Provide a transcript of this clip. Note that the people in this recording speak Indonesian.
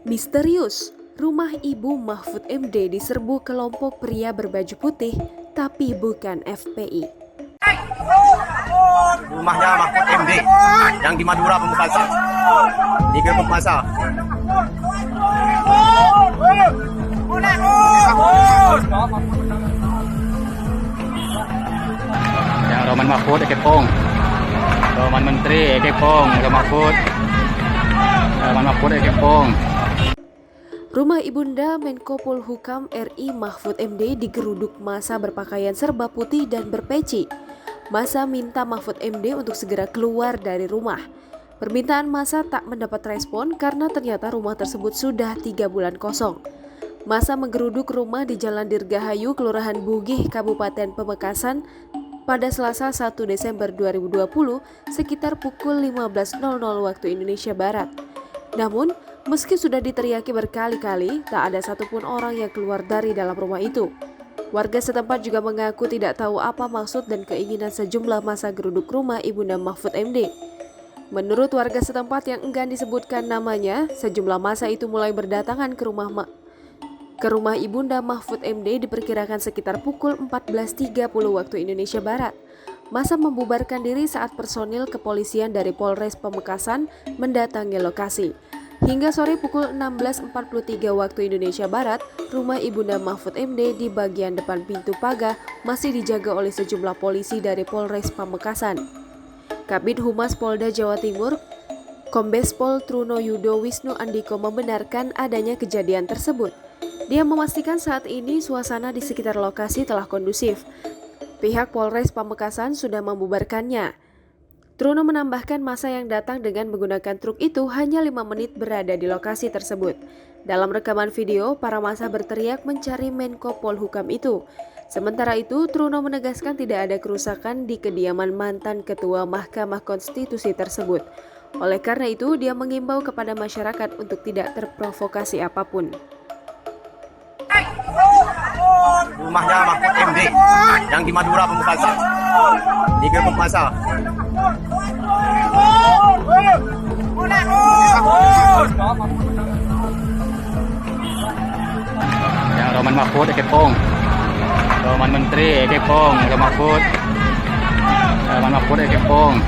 Misterius, rumah Ibu Mahfud MD diserbu kelompok pria berbaju putih, tapi bukan FPI. Rumahnya Mahfud MD yang di Madura Pamekasan, digerebek masa. Yang Roman Mahfud Ekepong, Roman Menteri Ekepong, Roman Mahfud Ekepong. Rumah Ibunda Menko Polhukam RI Mahfud MD digeruduk massa berpakaian serba putih dan berpeci. Massa minta Mahfud MD untuk segera keluar dari rumah. Permintaan massa tak mendapat respon karena ternyata rumah tersebut sudah 3 bulan kosong. Massa menggeruduk rumah di Jalan Dirgahayu, Kelurahan Bugih, Kabupaten Pamekasan pada Selasa 1 Desember 2020 sekitar pukul 15.00 waktu Indonesia Barat. Namun, meski sudah diteriaki berkali-kali, tak ada satupun orang yang keluar dari dalam rumah itu. Warga setempat juga mengaku tidak tahu apa maksud dan keinginan sejumlah massa geruduk rumah Ibunda Mahfud MD. Menurut warga setempat yang enggan disebutkan namanya, sejumlah massa itu mulai berdatangan ke rumah Ibunda Mahfud MD diperkirakan sekitar pukul 14.30 waktu Indonesia Barat. Massa membubarkan diri saat personil kepolisian dari Polres Pamekasan mendatangi lokasi. Hingga sore pukul 16.43 waktu Indonesia Barat, rumah Ibunda Mahfud MD di bagian depan pintu pagar masih dijaga oleh sejumlah polisi dari Polres Pamekasan. Kabid Humas Polda Jawa Timur, Kombes Pol Truno Yudo Wisnu Andiko membenarkan adanya kejadian tersebut. Dia memastikan saat ini suasana di sekitar lokasi telah kondusif. Pihak Polres Pamekasan sudah membubarkannya. Truno menambahkan massa yang datang dengan menggunakan truk itu hanya 5 menit berada di lokasi tersebut. Dalam rekaman video, para massa berteriak mencari Menko Polhukam itu. Sementara itu, Truno menegaskan tidak ada kerusakan di kediaman mantan Ketua Mahkamah Konstitusi tersebut. Oleh karena itu, dia mengimbau kepada masyarakat untuk tidak terprovokasi apapun. Rumahnya Mahfud MD yang di Madura Pamekasan, digerebek masa. Yang Roman Mahfud Ekepong, Roman Menteri Ekepong, Roman Mahfud Ekepong.